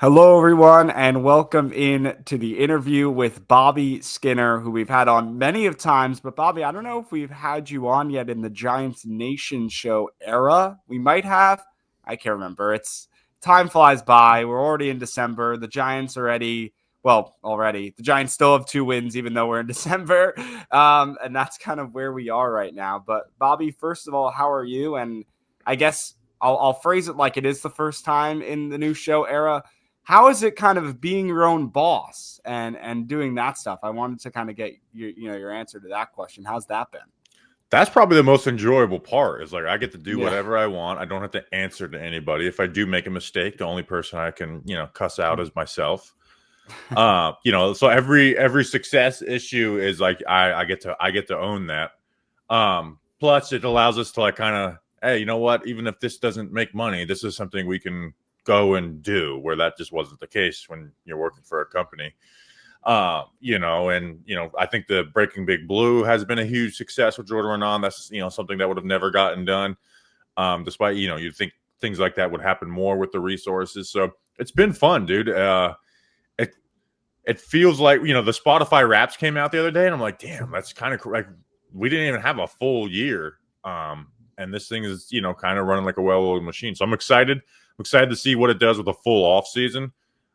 Hello, everyone, and welcome in to the interview with Bobby Skinner, who we've had on many of times. But Bobby, I don't know if we've had you on yet in the Giants Nation show era. We might have. I can't remember. It's time flies by. We're already in December. The Giants already. The Giants still have 2 wins, even though we're in December, and that's kind of where we are right now. But Bobby, first of all, how are you? And I guess I'll phrase it like it is the first time in the new show era. How is it kind of being your own boss and doing that stuff? I wanted to kind of get your answer to that question. How's that been? That's probably the most enjoyable part is like I get to do Yeah. whatever I want. I don't have to answer to anybody. If I do make a mistake, the only person I can, cuss out is myself. So every success issue is like I get to own that. Plus it allows us to like kind of, hey, you know what? Even if this doesn't make money, this is something we can go and do where that just wasn't the case when you're working for a company. I think the Breaking Big Blue has been a huge success with Jordan Renan. That's something that would have never gotten done. Despite you'd think things like that would happen more with the resources. So it's been fun, dude. It feels like the Spotify Wraps came out the other day, and I'm like, damn, that's kind of like we didn't even have a full year. And this thing is kind of running like a well-oiled machine. So I'm excited. I'm excited to see what it does with a full off season.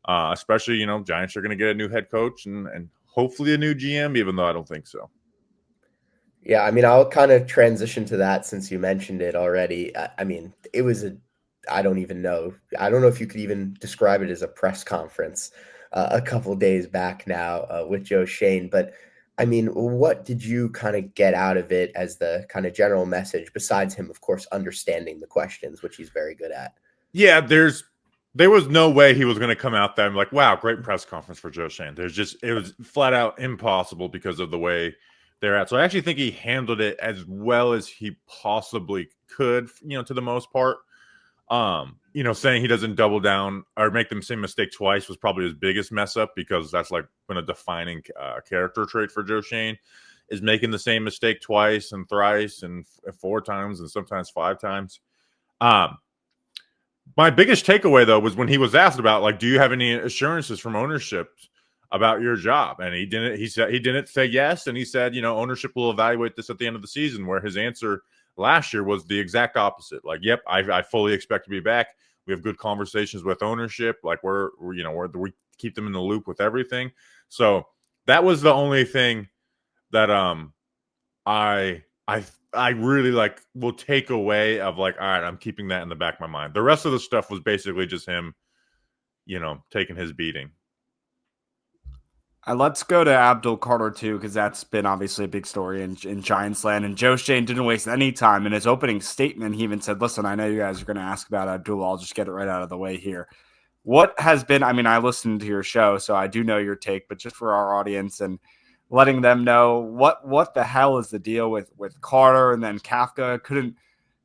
Especially, Giants are going to get a new head coach and hopefully a new GM, even though I don't think so. Yeah, I mean, I'll kind of transition to that since you mentioned it already. I mean, it was I don't even know. I don't know if you could even describe it as a press conference a couple days back now with Joe Schoen. But I mean, what did you kind of get out of it as the kind of general message, besides him, of course, understanding the questions, which he's very good at? Yeah, there was no way he was going to come out there and be like, wow, great press conference for Joe Schoen. It was flat out impossible because of the way they're at. So I actually think he handled it as well as he possibly could, to the most part. Saying he doesn't double down or make the same mistake twice was probably his biggest mess up, because that's like been a defining character trait for Joe Schoen, is making the same mistake twice and thrice and 4 times and sometimes 5 times. My biggest takeaway, though, was when he was asked about, like, do you have any assurances from ownership about your job? And he didn't. He didn't say yes, and he said, ownership will evaluate this at the end of the season. Where his answer last year was the exact opposite. Like, yep, I fully expect to be back. We have good conversations with ownership. Like, we keep them in the loop with everything. So that was the only thing that I really like will take away of like, all right, I'm keeping that in the back of my mind. The rest of the stuff was basically just him, taking his beating. Let's go to Abdul Carter too, because that's been obviously a big story in Giants land. And Joe Schoen didn't waste any time in his opening statement. He even said, "Listen, I know you guys are going to ask about Abdul. I'll just get it right out of the way here." What has been? I mean, I listened to your show, so I do know your take. But just for our audience and letting them know what the hell is the deal with Carter, and then Kafka couldn't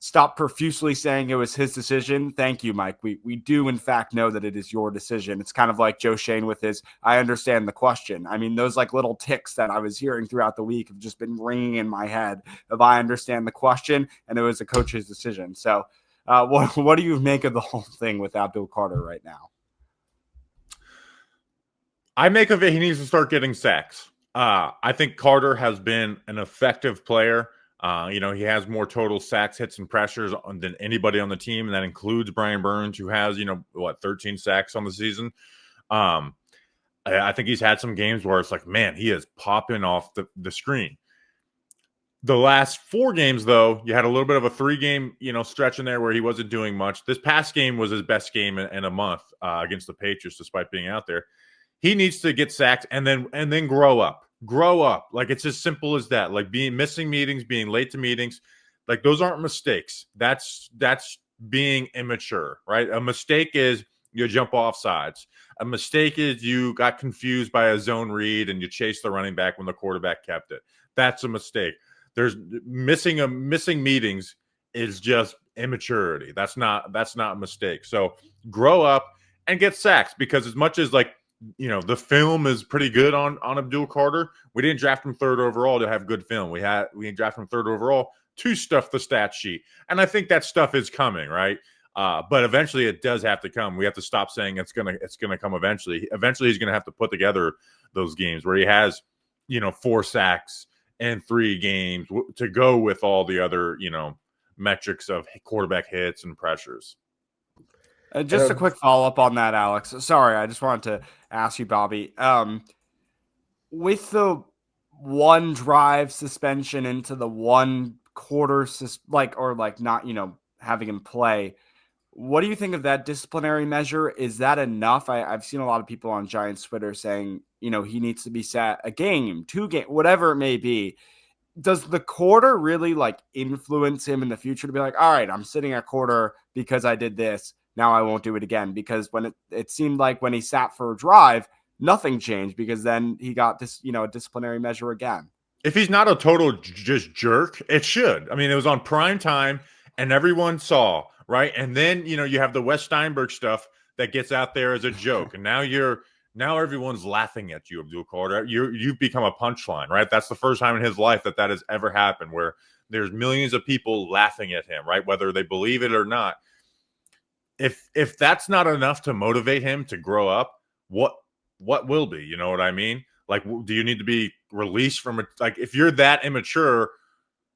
stop profusely saying it was his decision. Thank you, Mike. We do in fact know that it is your decision. It's kind of like Joe Schoen with his I understand the question. I mean, those like little ticks that I was hearing throughout the week have just been ringing in my head of I understand the question, and it was a coach's decision. So what do you make of the whole thing with Abdul Carter right now? I make of it he needs to start getting sacks. I think Carter has been an effective player. He has more total sacks, hits, and pressures than anybody on the team, and that includes Brian Burns, who has 13 sacks on the season. I think he's had some games where it's like, man, he is popping off the screen. The last 4 games, though, you had a little bit of a 3-game stretch in there where he wasn't doing much. This past game was his best game in a month against the Patriots, despite being out there. He needs to get sacked and then grow up. Grow up. Like, it's as simple as that. Like, missing meetings, being late to meetings, like, those aren't mistakes. That's being immature, right? A mistake is you jump off sides. A mistake is you got confused by a zone read and you chased the running back when the quarterback kept it. That's a mistake. There's missing meetings is just immaturity. That's not a mistake. So grow up and get sacks, because as much as like, the film is pretty good on Abdul Carter, we didn't draft him 3rd overall to have good film. We drafted him 3rd overall to stuff the stat sheet. And I think that stuff is coming, right? But eventually it does have to come. We have to stop saying it's gonna come eventually. Eventually he's gonna have to put together those games where he has, 4 sacks in 3 games to go with all the other, metrics of quarterback hits and pressures. Just a quick follow up on that, Alex. Sorry, I just wanted to ask you, Bobby. With the 1 drive suspension into the 1 quarter, not having him play, what do you think of that disciplinary measure? Is that enough? I've seen a lot of people on Giants Twitter saying he needs to be sat a game, 2 game, whatever it may be. Does the quarter really influence him in the future to be like, all right, I'm sitting at quarter because I did this. Now I won't do it again? Because when it seemed like when he sat for a drive, nothing changed because then he got this, a disciplinary measure again. If he's not a total just jerk, it should. I mean, it was on prime time and everyone saw, right? And then, you have the Wes Steinberg stuff that gets out there as a joke. And now everyone's laughing at you, Abdul Carter. You've become a punchline, right? That's the first time in his life that has ever happened, where there's millions of people laughing at him, right? Whether they believe it or not. If that's not enough to motivate him to grow up, what will be? You know what I mean? Like, do you need to be released from it? Like, if you're that immature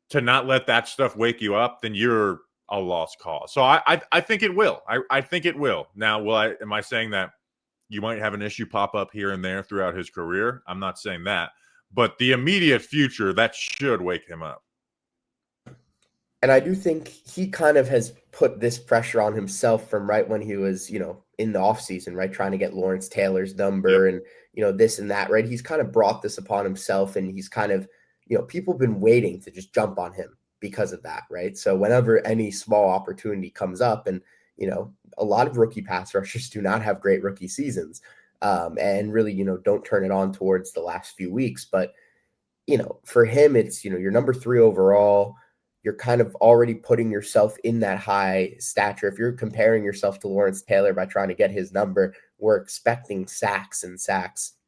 to not let that stuff wake you up, then you're a lost cause. So I think it will. I think it will. Now, am I saying that you might have an issue pop up here and there throughout his career? I'm not saying that. But the immediate future, that should wake him up. And I do think he kind of has put this pressure on himself from right when he was, in the offseason, right? Trying to get Lawrence Taylor's number and, this and that, right? He's kind of brought this upon himself, and he's kind of, people have been waiting to just jump on him because of that, right? So whenever any small opportunity comes up, and, a lot of rookie pass rushers do not have great rookie seasons, and really, don't turn it on towards the last few weeks. But, for him, it's, you're number 3 overall. You're kind of already putting yourself in that high stature. If you're comparing yourself to Lawrence Taylor by trying to get his number, we're expecting sacks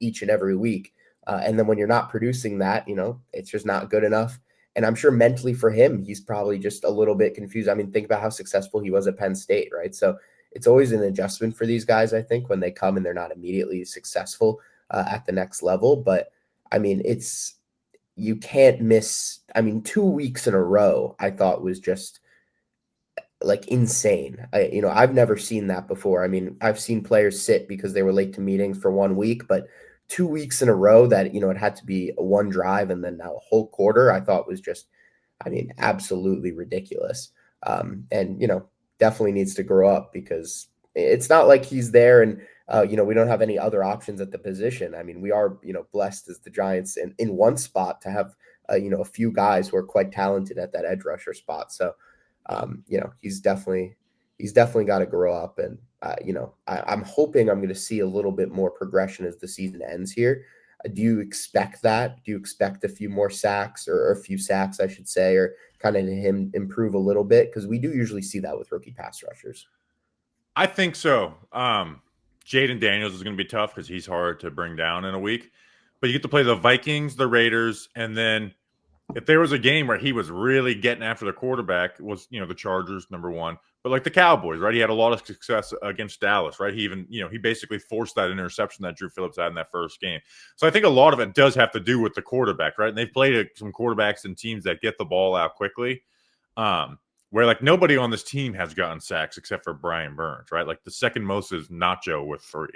each and every week. And then when you're not producing that, it's just not good enough. And I'm sure mentally for him, he's probably just a little bit confused. I mean, think about how successful he was at Penn State, right? So it's always an adjustment for these guys, I think, when they come and they're not immediately successful at the next level. But I mean, you can't miss. I mean, 2 weeks in a row, I thought was just insane. I've never seen that before. I mean, I've seen players sit because they were late to meetings for 1 week, but 2 weeks in a row that, it had to be 1 drive and then a whole quarter, I thought was just, absolutely ridiculous. And, definitely needs to grow up, because it's not like he's there and, we don't have any other options at the position. I mean, we are, blessed as the Giants in one spot to have, a few guys who are quite talented at that edge rusher spot. So, he's definitely got to grow up. And, I'm hoping I'm going to see a little bit more progression as the season ends here. Do you expect that? Do you expect a few more sacks, or a few sacks, I should say, or kind of him improve a little bit? Because we do usually see that with rookie pass rushers. I think so. Jaden Daniels is going to be tough because he's hard to bring down in a week. But you get to play the Vikings, the Raiders, and then if there was a game where he was really getting after the quarterback, it was, the Chargers, number 1. But like the Cowboys, right? He had a lot of success against Dallas, right? He even, he basically forced that interception that Drew Phillips had in that first game. So I think a lot of it does have to do with the quarterback, right? And they've played some quarterbacks and teams that get the ball out quickly. Where nobody on this team has gotten sacks except for Brian Burns, right? Like the second most is Nacho with 3.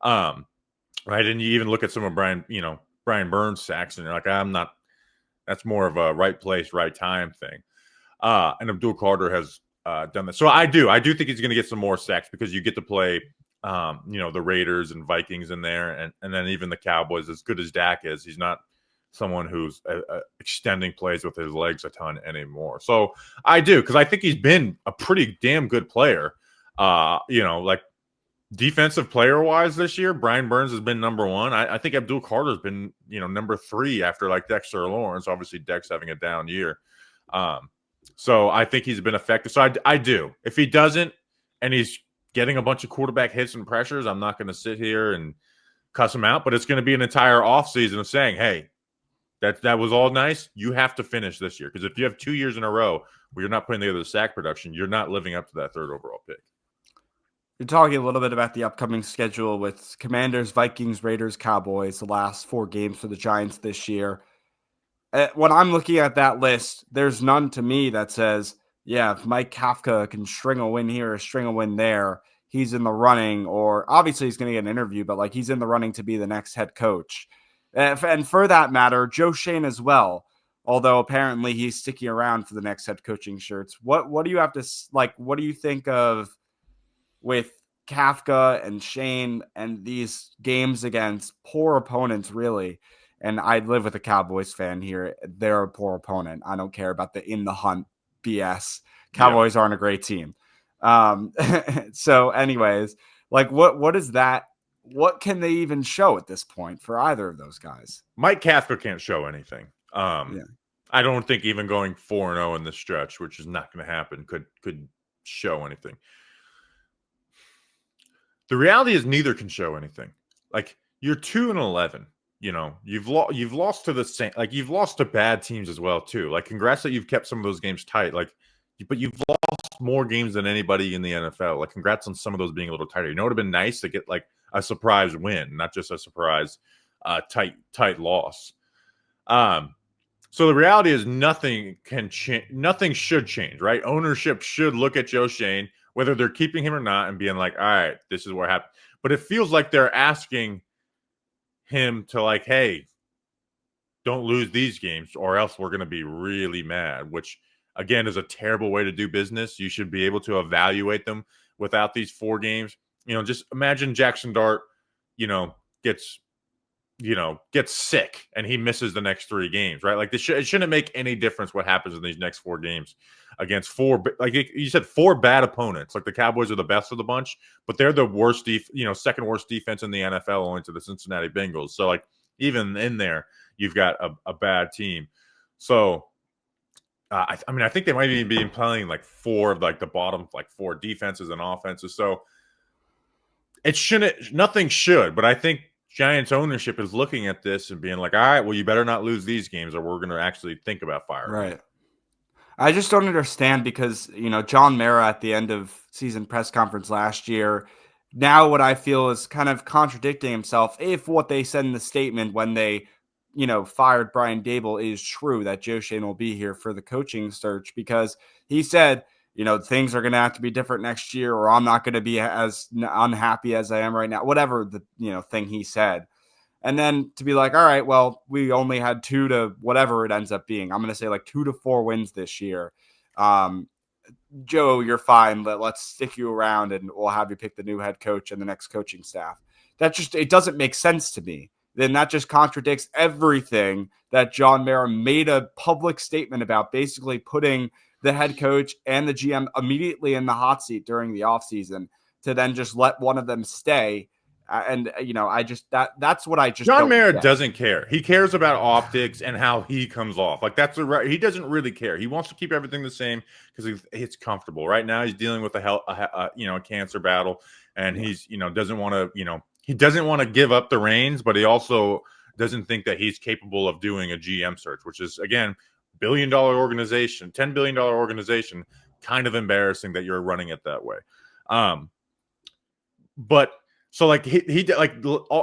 Right. And you even look at some of Brian Burns sacks and you're like, that's more of a right place, right time thing. And Abdul Carter has done that. So I do think he's going to get some more sacks because you get to play, the Raiders and Vikings in there. And then even the Cowboys, as good as Dak is, he's not someone who's extending plays with his legs a ton anymore. So I do, because I think he's been a pretty damn good player. Defensive player wise this year, Brian Burns has been number 1. I think Abdul Carter's been, number 3 after Dexter Lawrence. Obviously, Dex having a down year. So I think he's been effective. So I do. If he doesn't, and he's getting a bunch of quarterback hits and pressures, I'm not going to sit here and cuss him out. But it's going to be an entire offseason of saying, hey, that was all nice. You have to finish this year, because if you have 2 years in a row where you're not putting together the sack production, you're not living up to that 3rd overall pick. You're talking a little bit about the upcoming schedule with Commanders, Vikings, Raiders, Cowboys, the last 4 games for the Giants this year. When I'm looking at that list, there's none to me that says, yeah, if Mike Kafka can string a win here or string a win there, he's in the running, or obviously he's going to get an interview, but like he's in the running to be the next head coach. And for that matter, Joe Schoen as well, although apparently he's sticking around for the next head coaching shirts. What do you have to like? What do you think of with Kafka and Shane and these games against poor opponents, really? And I live with a Cowboys fan here. They're a poor opponent. I don't care about the in the hunt BS. Cowboys aren't a great team. So anyways, like what is that? What can they even show at this point for either of those guys? Mike Kafka can't show anything. I don't think even going 4-0 in this stretch, which is not going to happen, could show anything. The reality is neither can show anything. Like, you're 2-11. You know, you've lost to the same, like, you've lost to bad teams as well too. Like, congrats that you've kept some of those games tight. Like, but you've lost more games than anybody in the NFL. Like, congrats on some of those being a little tighter. You know, it would have been nice to get like a surprise win, not just a surprise tight loss. So the reality is nothing can change. Nothing should change, right? Ownership should look at Joe Schoen, whether they're keeping him or not, and being like, all right, this is what happened. But it feels like they're asking him to, like, hey, don't lose these games or else we're going to be really mad, which, again, is a terrible way to do business. You should be able to evaluate them without these 4 games. You know, just imagine Jackson Dart, gets sick and he misses the next 3 games, right? Like, it shouldn't make any difference what happens in these next 4 games against 4, like you said, 4 bad opponents. Like, the Cowboys are the best of the bunch, but they're the worst, second worst defense in the NFL, only to the Cincinnati Bengals. So, like, even in there, you've got a bad team. So, I think they might even be playing like 4 of like the bottom, like 4 defenses and offenses. So nothing should, but I think Giants ownership is looking at this and being like, all right, well, you better not lose these games or we're going to actually think about firing. Right. I just don't understand because, John Mara at the end of season press conference last year, now what I feel is kind of contradicting himself if what they said in the statement when they, fired Brian Daboll is true, that Joe Schoen will be here for the coaching search, because he said, things are going to have to be different next year, or I'm not going to be as unhappy as I am right now, whatever the, thing he said. And then to be like, all right, well, we only had 2 to whatever it ends up being. I'm going to say like 2 to 4 wins this year. Joe, you're fine. Let's stick you around and we'll have you pick the new head coach and the next coaching staff. It doesn't make sense to me. Then that just contradicts everything that John Mara made a public statement about, basically putting the head coach and the GM immediately in the hot seat during the offseason to then just let one of them stay. And that's what I just John Mara doesn't care. He cares about optics and how he comes off. Like, he doesn't really care. He wants to keep everything the same because it's comfortable. Right now, he's dealing with a cancer battle, and he's doesn't want to he doesn't want to give up the reins, but he also doesn't think that he's capable of doing a GM search, which is, again, $1 billion organization, $10 billion organization. Kind of embarrassing that you're running it that way. But. So, like, he like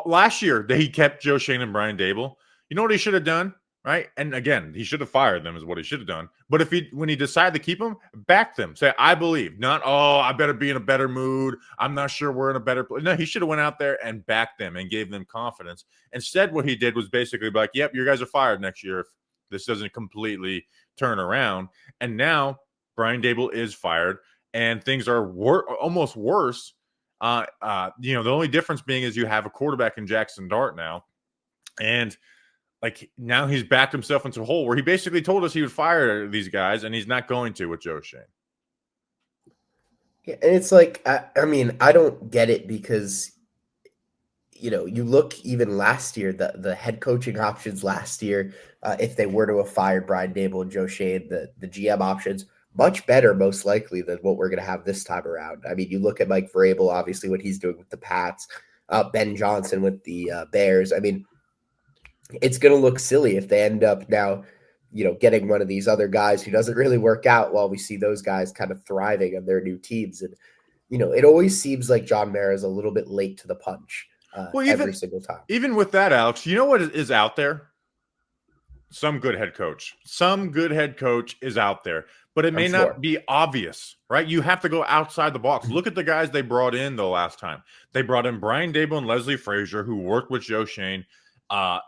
last year, he kept Joe Schoen and Brian Daboll. You know what he should have done, right? And again, he should have fired them is what he should have done. But when he decided to keep them, back them. Say, I believe. Not, I better be in a better mood. I'm not sure we're in a better place. No, he should have went out there and backed them and gave them confidence. Instead, what he did was basically be like, yep, you guys are fired next year if this doesn't completely turn around. And now Brian Daboll is fired, and things are almost worse. The only difference being is you have a quarterback in Jackson Dart now, and like now he's backed himself into a hole where he basically told us he would fire these guys, and he's not going to with Joe Schoen. Yeah, and it's like, I don't get it because, you look even last year, the head coaching options last year, if they were to have fired Brian Daboll and Joe Schoen, the GM options, much better, most likely, than what we're going to have this time around. I mean, you look at Mike Vrabel, obviously, what he's doing with the Pats, Ben Johnson with the Bears. I mean, it's going to look silly if they end up now, getting one of these other guys who doesn't really work out while we see those guys kind of thriving on their new teams. And, it always seems like John Mara is a little bit late to the punch Well, every single time. Even with that, Alex, you know what is out there? Some good head coach. Some good head coach is out there, but it may not be obvious, right? You have to go outside the box. Look at the guys they brought in the last time. They brought in Brian Daboll and Leslie Frazier, who worked with Joe Schoen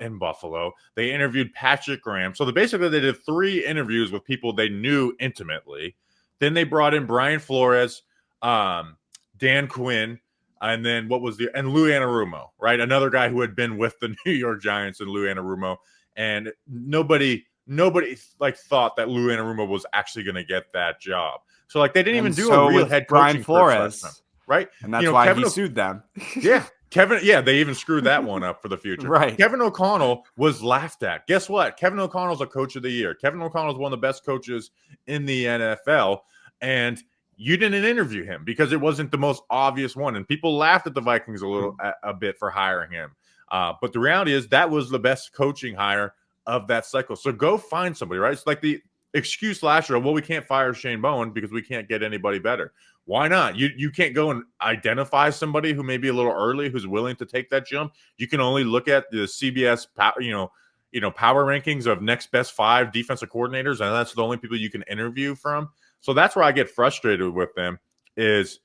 in Buffalo. They interviewed Patrick Graham. So basically they did 3 interviews with people they knew intimately. Then they brought in Brian Flores, Dan Quinn, and then and Lou Anarumo, right? Another guy who had been with the New York Giants, and Lou Anarumo. And nobody thought that Lou Anarumo was actually going to get that job. So they didn't even do a real head coaching Brian Flores, right? And that's why he sued them. Yeah, they even screwed that one up for the future. Right. Kevin O'Connell was laughed at. Guess what? Kevin O'Connell's a coach of the year. Kevin O'Connell is one of the best coaches in the NFL, and you didn't interview him because it wasn't the most obvious one, and people laughed at the Vikings a bit for hiring him. But the reality is that was the best coaching hire of that cycle. So go find somebody, right? It's like the excuse last year, we can't fire Shane Bowen because we can't get anybody better. Why not? You can't go and identify somebody who may be a little early, who's willing to take that jump. You can only look at the CBS, power rankings of next best 5 defensive coordinators, and that's the only people you can interview from. So that's where I get frustrated with them is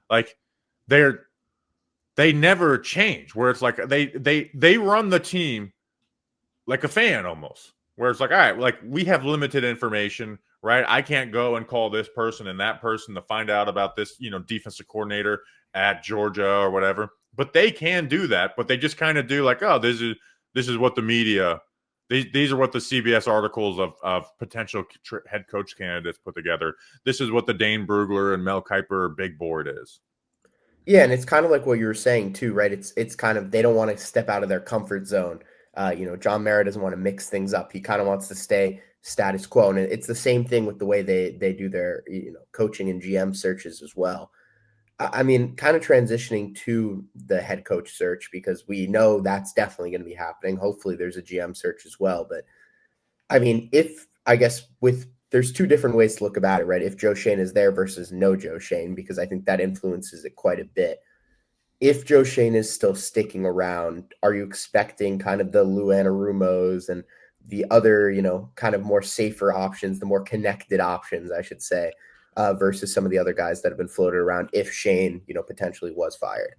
they never change, where it's they run the team like a fan almost, where it's all right, we have limited information, right? I can't go and call this person and that person to find out about this, defensive coordinator at Georgia or whatever. But they can do that, but they just kind of do this is what the media, these are what the CBS articles of potential head coach candidates put together. This is what the Dane Brugler and Mel Kiper big board is. Yeah, and it's kind of like what you were saying too, right? It's kind of, they don't want to step out of their comfort zone. John Mara doesn't want to mix things up. He kind of wants to stay status quo, and it's the same thing with the way they do their coaching and GM searches as well. I mean, kind of transitioning to the head coach search, because we know that's definitely going to be happening. Hopefully, there's a GM search as well. But I mean, there's 2 different ways to look about it, right? If Joe Schoen is there versus no Joe Schoen, because I think that influences it quite a bit. If Joe Schoen is still sticking around, are you expecting kind of the Lou Anarumos and the other, kind of more safer options, the more connected options, I should say, versus some of the other guys that have been floated around if Schoen, potentially was fired?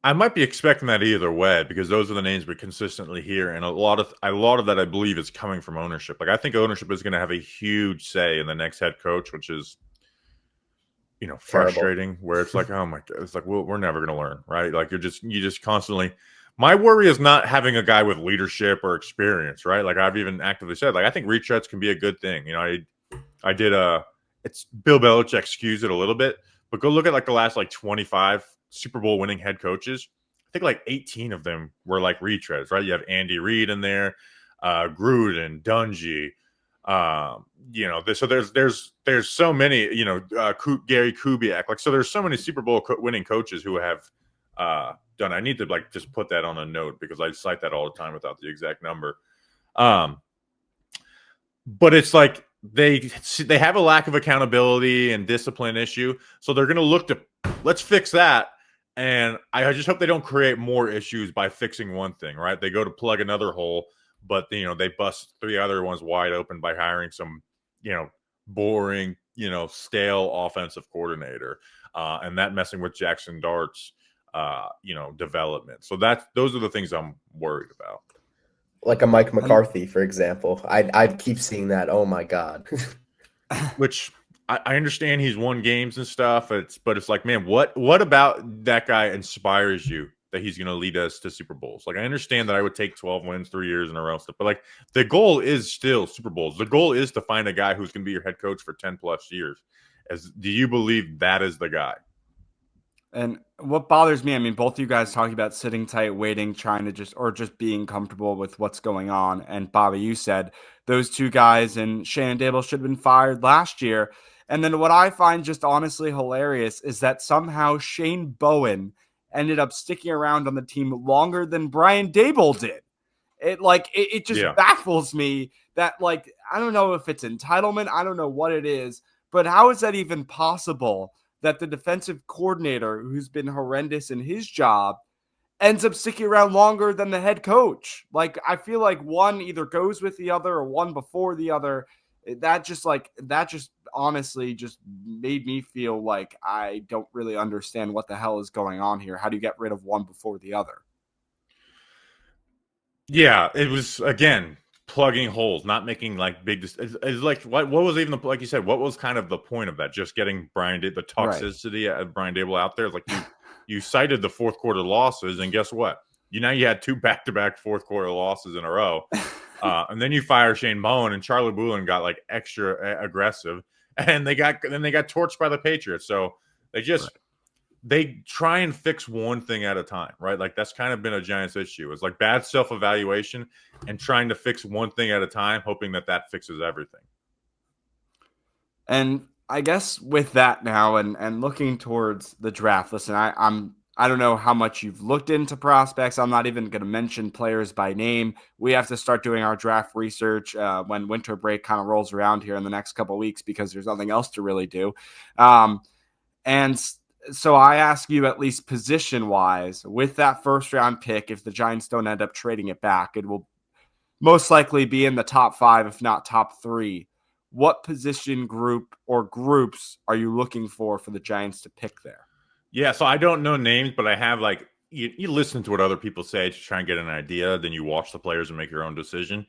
I might be expecting that either way, because those are the names we consistently hear, and a lot of that I believe is coming from ownership. I think ownership is going to have a huge say in the next head coach, which is frustrating. Terrible. Where it's oh my God, it's we're never going to learn, right? You just constantly. My worry is not having a guy with leadership or experience, right? I've even actively said, I think retreads can be a good thing. I did it's Bill Belichick skews it a little bit, but go look at the last 25 Super Bowl winning head coaches. I think 18 of them were retreads, right? You have Andy Reid in there, Gruden, Dungy, so there's so many, Gary Kubiak, so there's so many Super Bowl winning coaches who have done. I need to just put that on a note, because I cite that all the time without the exact number. But it's they have a lack of accountability and discipline issue, so they're going to look to let's fix that. And I just hope they don't create more issues by fixing one thing, right? They go to plug another hole, but they bust 3 other ones wide open by hiring some, boring, stale offensive coordinator, and that messing with Jackson Dart's, development. So those are the things I'm worried about. Like a Mike McCarthy, for example. I'd keep seeing that. Oh my God. Which I understand he's won games and stuff. But it's man, what about that guy inspires you that he's going to lead us to Super Bowls? I understand that I would take 12 wins 3 years in a row and stuff, but the goal is still Super Bowls. The goal is to find a guy who's going to be your head coach for 10 plus years. Do you believe that is the guy? And what bothers me, I mean, both of you guys talking about sitting tight, waiting, trying to just being comfortable with what's going on. And Bobby, you said those 2 guys and Shane and Daboll should have been fired last year. And then what I find just honestly hilarious is that somehow Shane Bowen ended up sticking around on the team longer than Brian Daboll did. It just Yeah. baffles me that, like, I don't know if it's entitlement, I don't know what it is, but how is that even possible that the defensive coordinator, who's been horrendous in his job, ends up sticking around longer than the head coach? Like, I feel like one either goes with the other or one before the other. That just honestly just made me feel like I don't really understand what the hell is going on here. How do you get rid of one before the other? Yeah, it was again plugging holes, not making like big. It's like what was even the, like you said, what was kind of the point of that? Just getting the Right. toxicity of Brian Daboll out there. It's like you cited the fourth quarter losses, and guess what? You had two back-to-back fourth quarter losses in a row, and then you fire Shane Bowen, and Charlie Bullen got like extra aggressive, and they got torched by the Patriots. So they just. Right. They try and fix one thing at a time, right? Like that's kind of been a Giants issue. It's like bad self-evaluation and trying to fix one thing at a time, hoping that fixes everything. And I guess with that now and looking towards the draft, listen, I don't know how much you've looked into prospects. I'm not even going to mention players by name. We have to start doing our draft research when winter break kind of rolls around here in the next couple of weeks because there's nothing else to really do. And so I ask you, at least position wise, with that first round pick, if the Giants don't end up trading it back, it will most likely be in the top 5, if not top 3. What position group or groups are you looking for the Giants to pick there? Yeah, so I don't know names, but I have like you listen to what other people say to try and get an idea. Then you watch the players and make your own decision.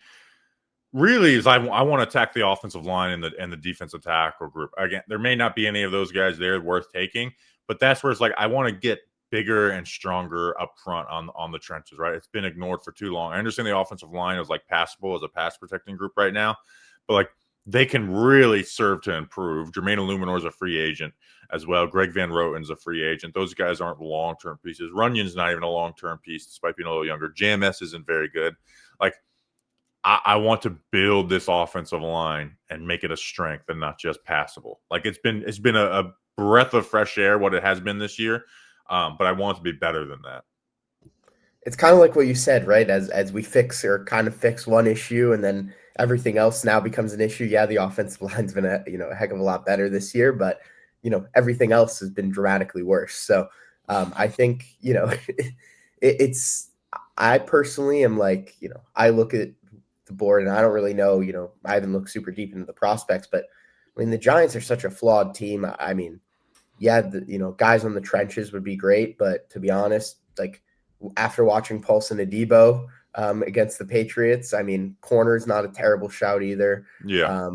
Really, is I want to attack the offensive line and the defensive tackle group. Again, there may not be any of those guys there worth taking, but that's where it's like I want to get bigger and stronger up front on the trenches, right? It's been ignored for too long. I understand the offensive line is like passable as a pass protecting group right now, but like they can really serve to improve. Jermaine Illuminor is a free agent as well. Greg Van Roten's a free agent. Those guys aren't long-term pieces. Runyon's not even a long-term piece, despite being a little younger. JMS isn't very good. Like, I want to build this offensive line and make it a strength and not just passable. Like it's been a breath of fresh air what it has been this year, but I want it to be better than that. It's kind of like what you said, right? As we fix one issue, and then everything else now becomes an issue. Yeah, the offensive line's been a heck of a lot better this year, but everything else has been dramatically worse. So I think it's. I personally am like I look at the board and I don't really know. I haven't looked super deep into the prospects, but I mean the Giants are such a flawed team. I mean, yeah, guys on the trenches would be great, but to be honest, like after watching Paulson Adebo against the Patriots, I mean, corner's not a terrible shout either. Yeah.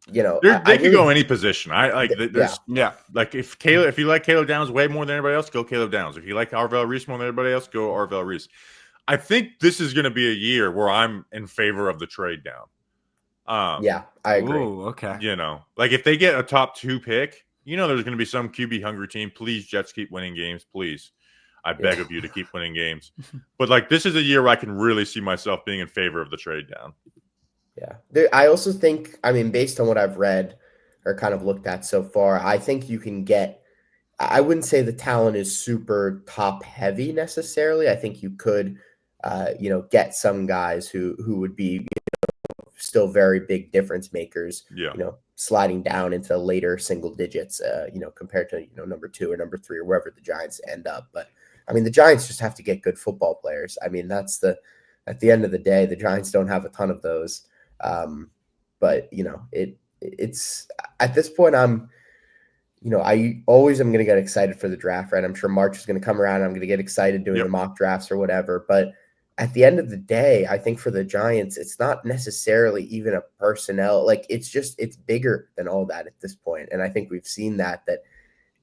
They could go any position. I like. Yeah. Like if you like Caleb Downs way more than anybody else, go Caleb Downs. If you like Arvell Reese more than everybody else, go Arvell Reese. I think this is going to be a year where I'm in favor of the trade down. Yeah, I agree. Ooh, okay. Like if they get a top 2 pick, there's going to be some QB hungry team. Please, Jets, keep winning games, please. I beg of you to keep winning games. But like this is a year where I can really see myself being in favor of the trade down. Yeah. I also think, I mean, based on what I've read or kind of looked at so far, I think you can get, I wouldn't say the talent is super top heavy necessarily. I think you could, get some guys who would be still very big difference makers, Yeah. Sliding down into later single digits, compared to, number 2 or number 3 or wherever the Giants end up. But I mean, the Giants just have to get good football players. I mean, at the end of the day, the Giants don't have a ton of those. But it's at this point, I always am going to get excited for the draft, right? I'm sure March is going to come around. I'm going to get excited doing the mock drafts or whatever. But at the end of the day, I think for the Giants, it's not necessarily even a personnel. Like it's bigger than all that at this point. And I think we've seen that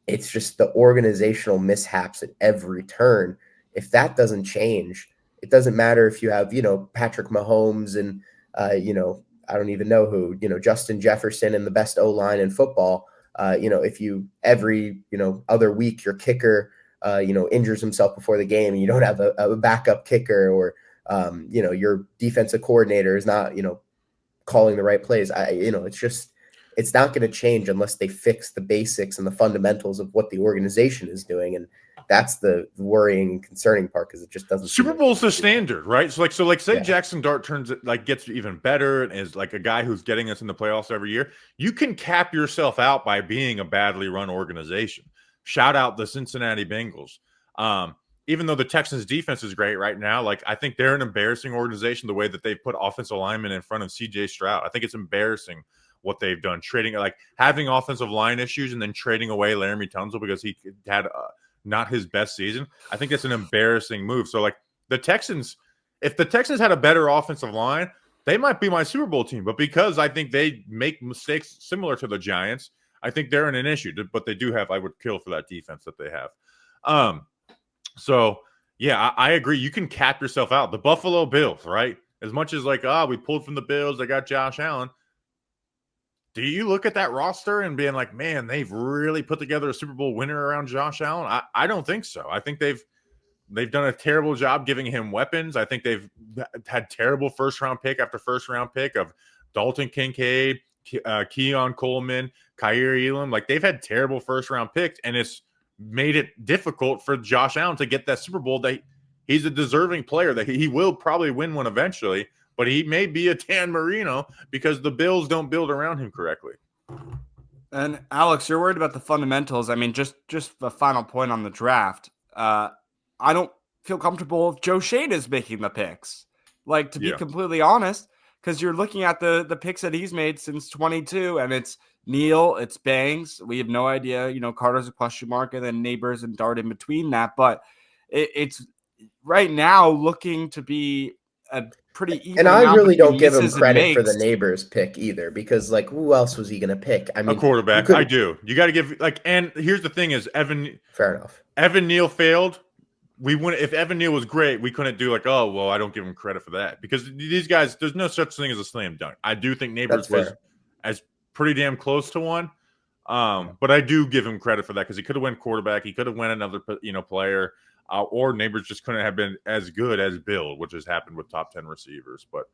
it's just the organizational mishaps at every turn. If that doesn't change, it doesn't matter if you have, Patrick Mahomes and, I don't even know who, Justin Jefferson and the best O-line in football. If you every, other week your kicker, injures himself before the game and you don't have a backup kicker or, your defensive coordinator is not, calling the right plays. It's not going to change unless they fix the basics and the fundamentals of what the organization is doing. And that's the worrying and concerning part, because it just doesn't. Super Bowl's the standard, right? So say Yeah. Jackson Dart gets even better and is like a guy who's getting us in the playoffs every year. You can cap yourself out by being a badly run organization. Shout out the Cincinnati Bengals. Even though the Texans defense is great right now, like I think they're an embarrassing organization the way that they've put offensive linemen in front of CJ Stroud. I think it's embarrassing what they've done, trading, like having offensive line issues and then trading away Laramie Tunsil because he had not his best season. I think that's an embarrassing move. So like the Texans, if the Texans had a better offensive line, they might be my Super Bowl team. But because I think they make mistakes similar to the Giants, I think they're in an issue. But they do have, I would kill for that defense that they have. So yeah, I agree. You can cap yourself out. The Buffalo Bills, right? As much as like, we pulled from the Bills, they got Josh Allen. Do you look at that roster and being like, man, they've really put together a Super Bowl winner around Josh Allen? I don't think so. I think they've done a terrible job giving him weapons. I think they've had terrible first-round pick after first-round pick of Dalton Kincaid, Keon Coleman, Kyer Elam. Like, they've had terrible first-round picks, and it's made it difficult for Josh Allen to get that Super Bowl. That he's a deserving player, that he will probably win one eventually, but he may be a Dan Marino because the Bills don't build around him correctly. And Alex, you're worried about the fundamentals. I mean, just the final point on the draft. I don't feel comfortable if Joe Schoen is making the picks. Like, to be completely honest, because you're looking at the picks that he's made since 22, and it's Neal, it's Bangs. We have no idea. You know, Carter's a question mark, and then Neighbors and Dart in between that. But it's right now looking to be a pretty even. And I really don't give him credit for the Neighbors pick either, because like, who else was he going to pick? I mean, a quarterback. I do. You got to give and here's the thing: is fair enough. Evan Neal failed. We wouldn't. If Evan Neal was great, we couldn't do like, oh well, I don't give him credit for that, because these guys, there's no such thing as a slam dunk. I do think Neighbors was as pretty damn close to one, but I do give him credit for that, because he could have went quarterback, he could have went another player. Or Neighbors just couldn't have been as good as Bill, which has happened with top 10 receivers. But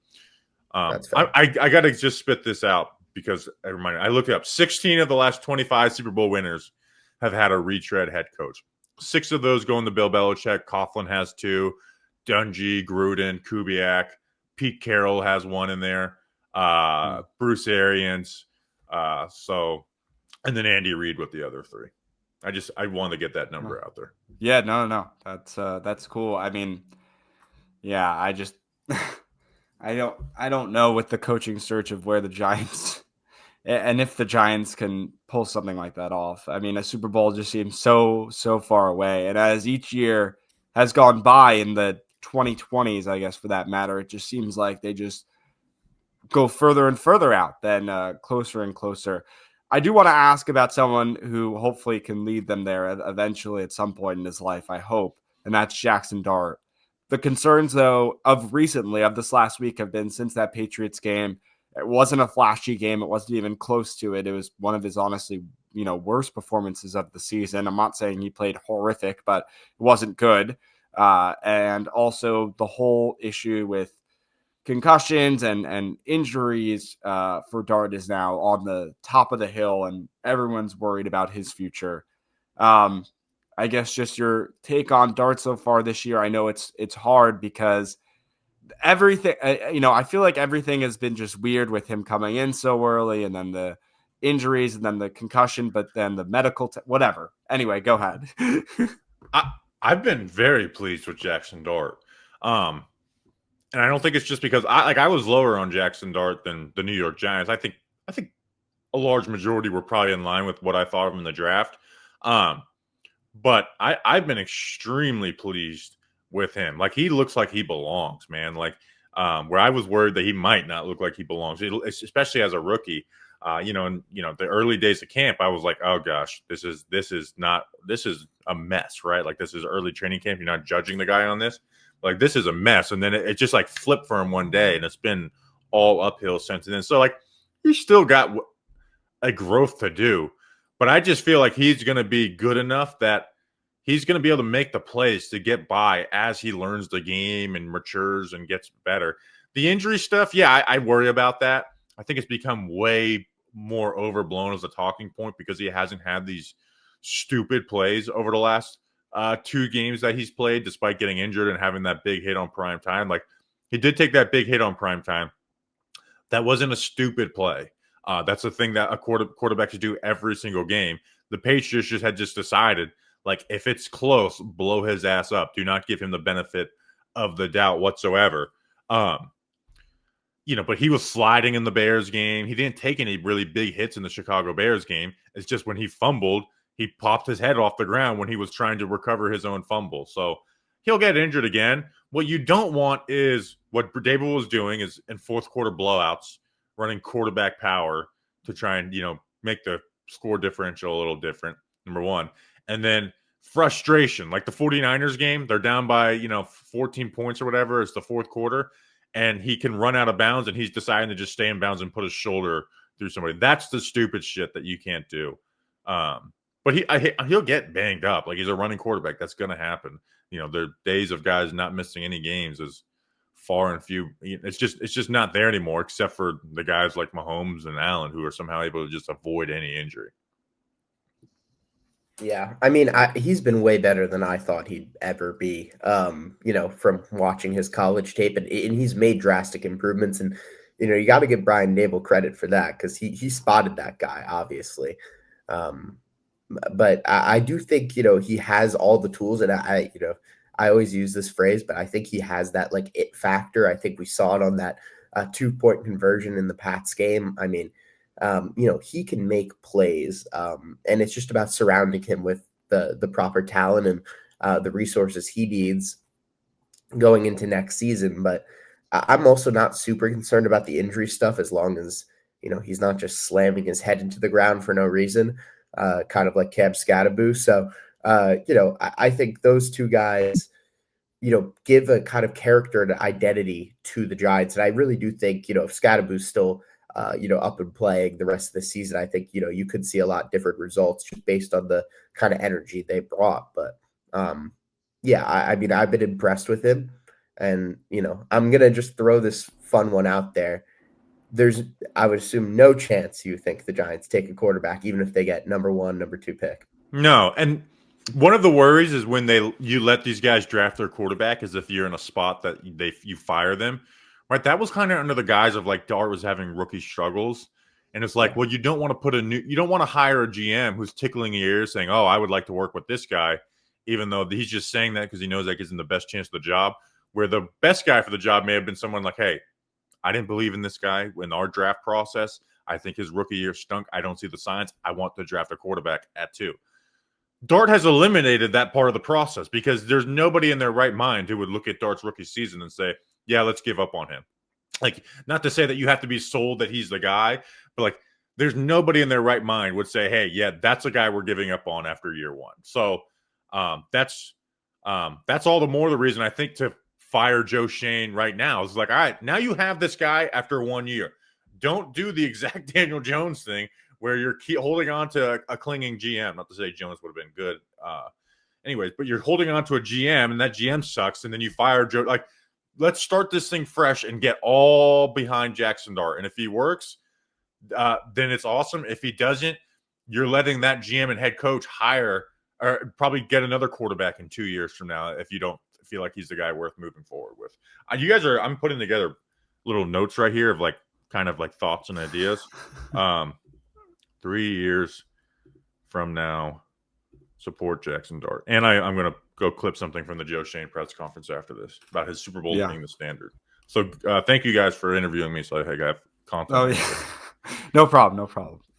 I got to just spit this out, because I looked it up. 16 of the last 25 Super Bowl winners have had a retread head coach. 6 of those go in the Bill Belichick. Coughlin has 2. Dungy, Gruden, Kubiak. Pete Carroll has 1 in there. Bruce Arians. And then Andy Reid with the other 3. I wanted to get that number out there. Yeah, no. That's cool. I mean, yeah, I just I don't know with the coaching search of where the Giants and if the Giants can pull something like that off. I mean, a Super Bowl just seems so far away. And as each year has gone by in the 2020s, I guess for that matter, it just seems like they just go further and further out than closer and closer. I do want to ask about someone who hopefully can lead them there eventually at some point in his life, I hope, and that's Jackson Dart. The concerns, though, of this last week have been since that Patriots game. It wasn't a flashy game. It wasn't even close to it. It was one of his, honestly, worst performances of the season. I'm not saying he played horrific, but it wasn't good. And also the whole issue with concussions and injuries for Dart is now on the top of the hill, and everyone's worried about his future. I guess just your take on Dart so far this year. I know it's hard because everything, I feel like everything has been just weird with him coming in so early, and then the injuries, and then the concussion, but then the medical, whatever. Anyway, go ahead. I've been very pleased with Jackson Dart. And I don't think it's just because I was lower on Jackson Dart than the New York Giants. I think a large majority were probably in line with what I thought of him in the draft. But I've been extremely pleased with him. Like, he looks like he belongs, man. Like, where I was worried that he might not look like he belongs, especially as a rookie. The early days of camp, I was like, oh gosh, this is a mess, right? Like, this is early training camp. You're not judging the guy on this. Like, this is a mess. And then it just like flipped for him one day, and it's been all uphill since then. So like, he's still got a growth to do, but I just feel like he's going to be good enough that he's going to be able to make the plays to get by as he learns the game and matures and gets better. The injury stuff, yeah, I worry about that. I think it's become way more overblown as a talking point because he hasn't had these stupid plays over the last two games that he's played, despite getting injured and having that big hit on prime time. Like, he did take that big hit on prime time. That wasn't a stupid play. That's the thing that a quarterback should do every single game. The Patriots had decided, like, if it's close, blow his ass up. Do not give him the benefit of the doubt whatsoever. But he was sliding in the Bears game. He didn't take any really big hits in the Chicago Bears game. It's just when he fumbled, he popped his head off the ground when he was trying to recover his own fumble. So he'll get injured again. What you don't want is what Daboll was doing is in fourth quarter blowouts, running quarterback power to try and, make the score differential a little different, number one. And then frustration, like the 49ers game, they're down by, 14 points or whatever. It's the fourth quarter, and he can run out of bounds, and he's deciding to just stay in bounds and put his shoulder through somebody. That's the stupid shit that you can't do. But he'll get banged up. Like, he's a running quarterback. That's going to happen. The days of guys not missing any games is far and few. It's just not there anymore, except for the guys like Mahomes and Allen, who are somehow able to just avoid any injury. Yeah, I mean, he's been way better than I thought he'd ever be. From watching his college tape, and he's made drastic improvements. And you got to give Brian Daboll credit for that, because he spotted that guy, obviously. But I do think he has all the tools, and I always use this phrase, but I think he has that like it factor. I think we saw it on that 2-point conversion in the Pats game. I mean, he can make plays, and it's just about surrounding him with the proper talent and the resources he needs going into next season. But I'm also not super concerned about the injury stuff, as long as he's not just slamming his head into the ground for no reason, kind of like Cam Scatterboo. So I think those two guys give a kind of character and identity to the Giants. And I really do think if Scatterboo's still up and playing the rest of the season, I think, you could see a lot different results just based on the kind of energy they brought. But I mean, I've been impressed with him, and, I'm going to just throw this fun one out there. There's, I would assume, no chance you think the Giants take a quarterback, even if they get number 1, number 2 pick. No. And one of the worries is when you let these guys draft their quarterback, as if you're in a spot that you fire them. Right, that was kind of under the guise of like Dart was having rookie struggles, and it's like, well, you don't want to hire a GM who's tickling your ears saying, "Oh, I would like to work with this guy," even though he's just saying that because he knows that gives him the best chance of the job. Where the best guy for the job may have been someone like, "Hey, I didn't believe in this guy in our draft process. I think his rookie year stunk. I don't see the signs. I want to draft a quarterback at 2." Dart has eliminated that part of the process, because there's nobody in their right mind who would look at Dart's rookie season and say, yeah, let's give up on him. Like, not to say that you have to be sold that he's the guy, but like, there's nobody in their right mind would say, hey, yeah, that's a guy we're giving up on after year 1. So that's all the more the reason I think to fire Joe Schoen right now. Is like, all right, now you have this guy after 1 year. Don't do the exact Daniel Jones thing where you're holding on to a clinging GM. Not to say Jones would have been good. Anyways, but you're holding on to a GM, and that GM sucks, and then you fire Joe. Like, let's start this thing fresh and get all behind Jackson Dart. And if he works, then it's awesome. If he doesn't, you're letting that GM and head coach hire or probably get another quarterback in 2 years from now if you don't feel like he's the guy worth moving forward with. I'm putting together little notes right here of like kind of like thoughts and ideas. 3 years from now, support Jackson Dart. And I'm going to go clip something from the Joe Schoen press conference after this about his Super Bowl being the standard. So thank you guys for interviewing me. So I have content. Oh, yeah. No problem.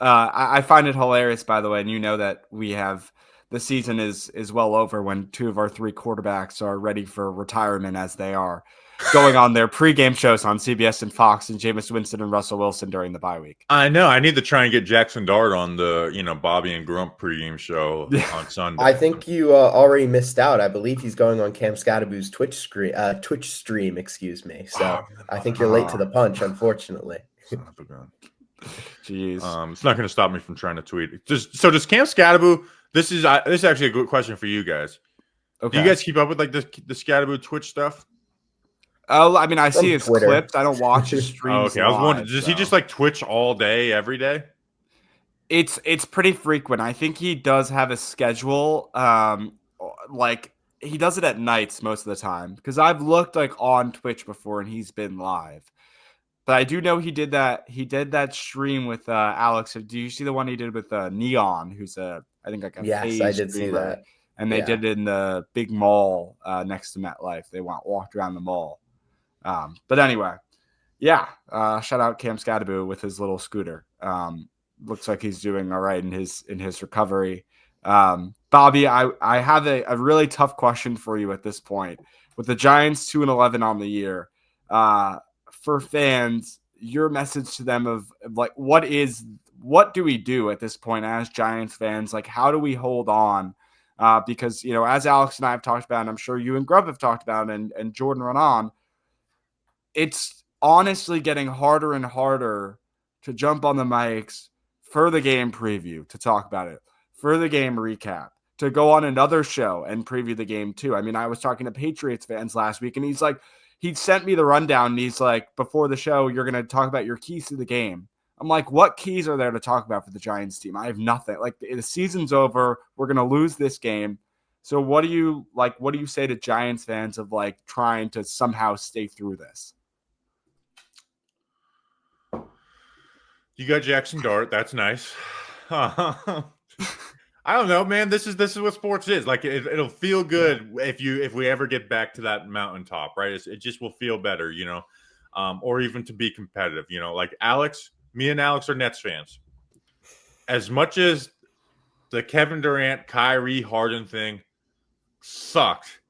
I find it hilarious, by the way, and that we have the season is well over when 2 of our 3 quarterbacks are ready for retirement, as they are going on their pregame shows on CBS and Fox, and Jameis Winston and Russell Wilson during the bye week. I know. I need to try and get Jackson Dart on the Bobby and Grump pregame show on Sunday. I think you already missed out. I believe he's going on Cam Scatterboo's Twitch stream. Excuse me. So I think you're late to the punch, unfortunately. Jeez. It's not going to stop me from trying to tweet. Does Cam Scatterboo? This is actually a good question for you guys. Okay. Do you guys keep up with like the Scatterboo Twitch stuff? Oh, I mean, I see his clips. I don't watch his streams. Okay, I was wondering, does he just like Twitch all day, every day? It's pretty frequent. I think he does have a schedule. like he does it at nights most of the time because I've looked like on Twitch before and he's been live. But I do know he did that. He did that stream with Alex. Do you see the one he did with Neon, who's I think like a Yes, I phase did see streamer, that. and they Yeah. did it in the big mall next to MetLife. They walked around the mall. But anyway, yeah. Shout out Cam Scadaboo with his little scooter. Looks like he's doing all right in his recovery. Bobby, I have a really tough question for you at this point. With the Giants 2-11 on the year, for fans, your message to them of like what do we do at this point as Giants fans? Like, how do we hold on? Because as Alex and I have talked about, and I'm sure you and Grubb have talked about, and Jordan Renan, it's honestly getting harder and harder to jump on the mics for the game preview, to talk about it, for the game recap, to go on another show and preview the game too. I mean, I was talking to Patriots fans last week, and he sent me the rundown, and he's like, before the show, you're going to talk about your keys to the game. I'm like, what keys are there to talk about for the Giants team? I have nothing. Like, the season's over. We're going to lose this game. So what do you say to Giants fans of like trying to somehow stay through this? You got Jackson Dart. That's nice. I don't know, man. This is what sports is. Like it'll feel good if we ever get back to that mountaintop, right? It just will feel better, or even to be competitive, Like me and Alex are Nets fans. As much as the Kevin Durant, Kyrie, Harden thing sucked,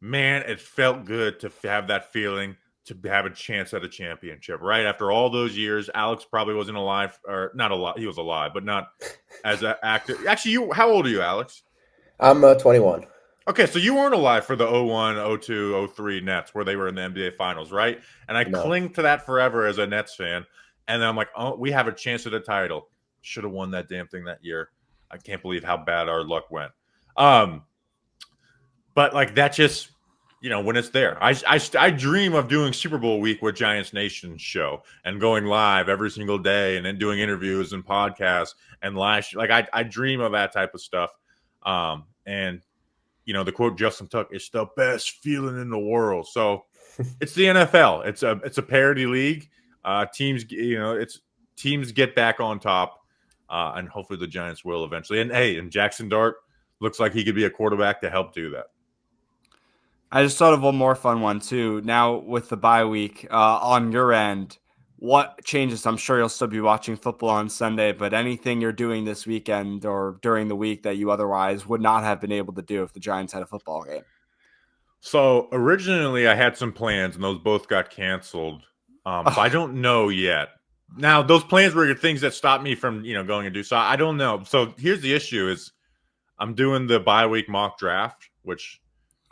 man, it felt good to have that feeling, to have a chance at a championship, right? After all those years, Alex probably wasn't alive, or not alive. He was alive, but not as an actor. Actually, how old are you, Alex? I'm 21. Okay, so you weren't alive for the 01, 02, 03 Nets where they were in the NBA Finals, right? And I cling to that forever as a Nets fan. And then I'm like, oh, we have a chance at a title. Should have won that damn thing that year. I can't believe how bad our luck went. But like that just – when it's there, I dream of doing Super Bowl week with Giants Nation show and going live every single day and then doing interviews and podcasts and I dream of that type of stuff. And the quote Justin took, "It's the best feeling in the world." So it's the NFL. It's a parity league. Teams get back on top, and hopefully the Giants will eventually. And Jackson Dart looks like he could be a quarterback to help do that. I just thought of one more fun one too. Now with the bye week, on your end, what changes? I'm sure you'll still be watching football on Sunday, but anything you're doing this weekend or during the week that you otherwise would not have been able to do if the Giants had a football game? So originally I had some plans and those both got canceled. So I don't know yet. Now those plans were things that stopped me from, going and do. So I don't know. So here's the issue is I'm doing the bye week mock draft, which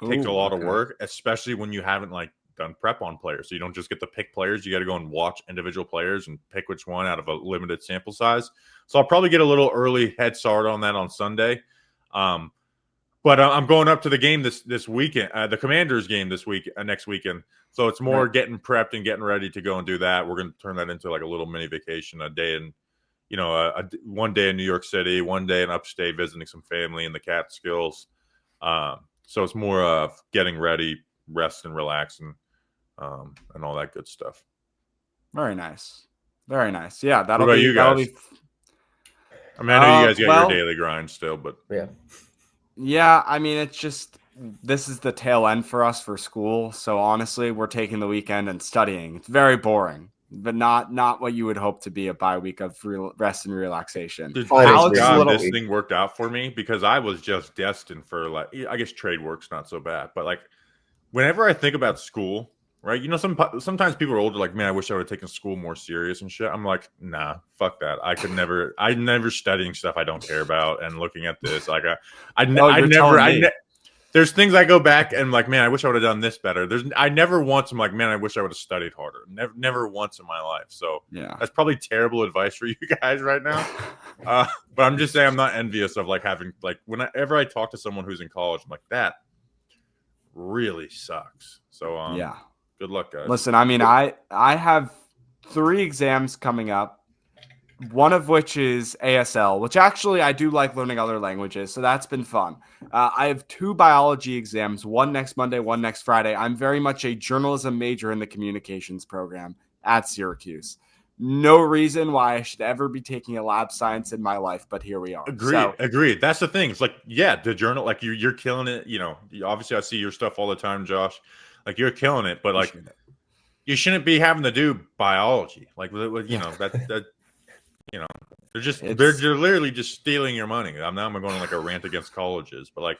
takes a lot of work, especially when you haven't done prep on players. So you don't just get to pick players. You got to go and watch individual players and pick which one out of a limited sample size. So I'll probably get a little early head start on that on Sunday. But I'm going up to the game this weekend, the Commanders game next weekend. So it's more getting prepped and getting ready to go and do that. We're going to turn that into like a little mini vacation, a day in, one day in New York City, one day in upstate visiting some family in the Catskills. So it's more of getting ready, rest and relax, and all that good stuff. Very nice. Very nice. Yeah, that'll what about be you guys? I mean, I know you guys got your daily grind still, but yeah. I mean, it's just this is the tail end for us for school. So honestly, we're taking the weekend and studying. It's very boring, but not what you would hope to be a bye week of rest and relaxation. Alex, this thing worked out for me because I was just destined for I guess trade work's not so bad, but whenever I think about school, right? Sometimes people are older, like, man, I wish I would have taken school more serious and shit. I'm like, nah, fuck that. I'm never studying stuff I don't care about and looking at this. There's things I go back and like, man, I wish I would have done this better. I never once I'm like, man, I wish I would have studied harder. Never once in my life. So yeah, that's probably terrible advice for you guys right now. But I'm just saying I'm not envious of having whenever I talk to someone who's in college, I'm like, that really sucks. So yeah. Good luck, guys. Listen, I mean, I have 3 exams coming up. one of which is ASL, which actually I do like learning other languages, so that's been fun. I have 2 biology exams, one next Monday, one next Friday. I'm very much a journalism major in the communications program at Syracuse. No reason why I should ever be taking a lab science in my life, but here we are. Agreed. That's the thing. It's like, yeah, the journal, like you're killing it. You know, obviously I see your stuff all the time, Josh. Like you're killing it, but like you shouldn't be having to do biology. Like, you know, that you know, they're literally just stealing your money. Now I'm going on like a rant against colleges, but like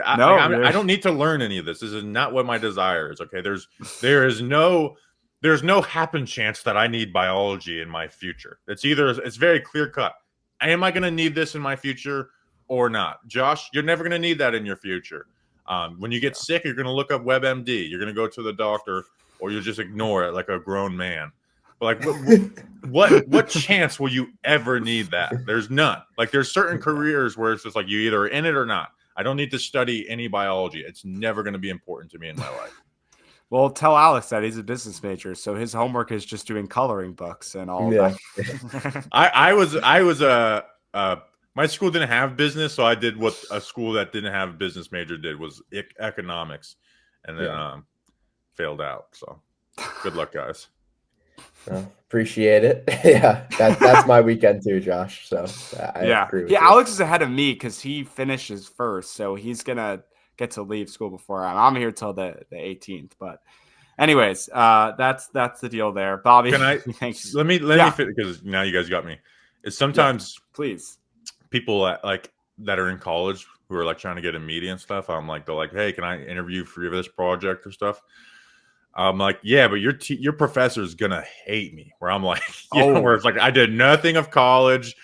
I don't need to learn any of this. This is not what my desire is. Okay, there's no happen chance that I need biology in my future. It's very clear cut. Am I going to need this in my future or not? Josh, you're never going to need that in your future. When you get sick, you're going to look up WebMD. You're going to go to the doctor, or you'll just ignore it like a grown man. But like, what chance will you ever need that? There's none. Like, there's certain careers where it's just like you either are in it or not. I don't need to study any biology. It's never going to be important to me in my life. Well, tell Alex that he's a business major, so his homework is just doing coloring books and all that. My school didn't have business, so I did what a school that didn't have a business major did, was economics, and then failed out. So good luck, guys. Well, appreciate it. Yeah, that's my weekend too, Josh. So I agree with you. Alex is ahead of me because he finishes first, so he's gonna get to leave school before I'm here till the 18th. But anyways, that's the deal there. Bobby, can I thanks. Let me fit, because now you guys got me. It's sometimes please people that are in college who are like trying to get in media and stuff. I'm like, they're like, hey, can I interview for this project or stuff? I'm like, yeah, but your professor is gonna hate me. Where I'm like, where it's like I did nothing of college,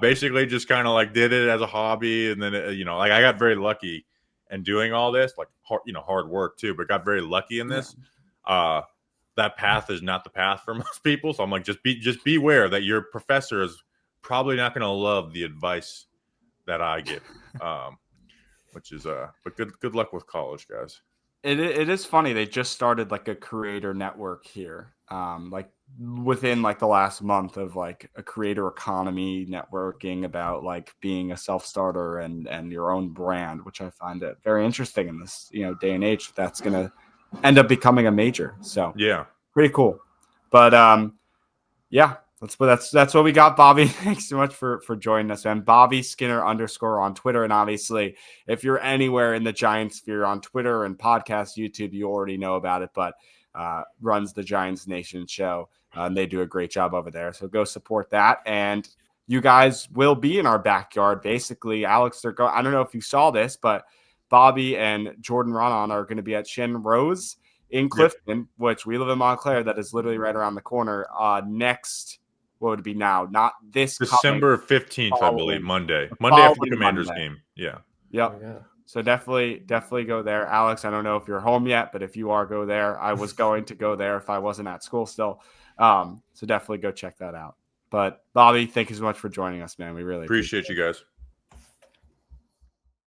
basically just kind of like did it as a hobby, and then like I got very lucky in doing all this, like hard work too, but got very lucky in this. That path is not the path for most people, so I'm like, just beware that your professor is probably not gonna love the advice that I give, which is but good luck with college, guys. It is funny. They just started like a creator network here, like within like the last month of like a creator economy networking about like being a self-starter and your own brand, which I find it very interesting in this day and age. That's gonna end up becoming a major. So yeah, pretty cool. But yeah. That's what we got, Bobby. Thanks so much for joining us, man. Bobby Skinner _ on Twitter. And obviously, if you're anywhere in the Giants sphere on Twitter and podcast, YouTube, you already know about it, but runs the Giants Nation show. And they do a great job over there. So go support that. And you guys will be in our backyard. Basically, Alex, I don't know if you saw this, but Bobby and Jordan Ronan are going to be at Shin Rose in Clifton, which we live in Montclair. That is literally right around the corner. Next. What would it be now? Not this December 15th, I believe, Monday after the Commanders game. Yeah. Yep. Oh, yeah. So definitely go there. Alex, I don't know if you're home yet, but if you are, go there. I was going to go there if I wasn't at school still. So definitely go check that out. But Bobby, thank you so much for joining us, man. We really appreciate you guys.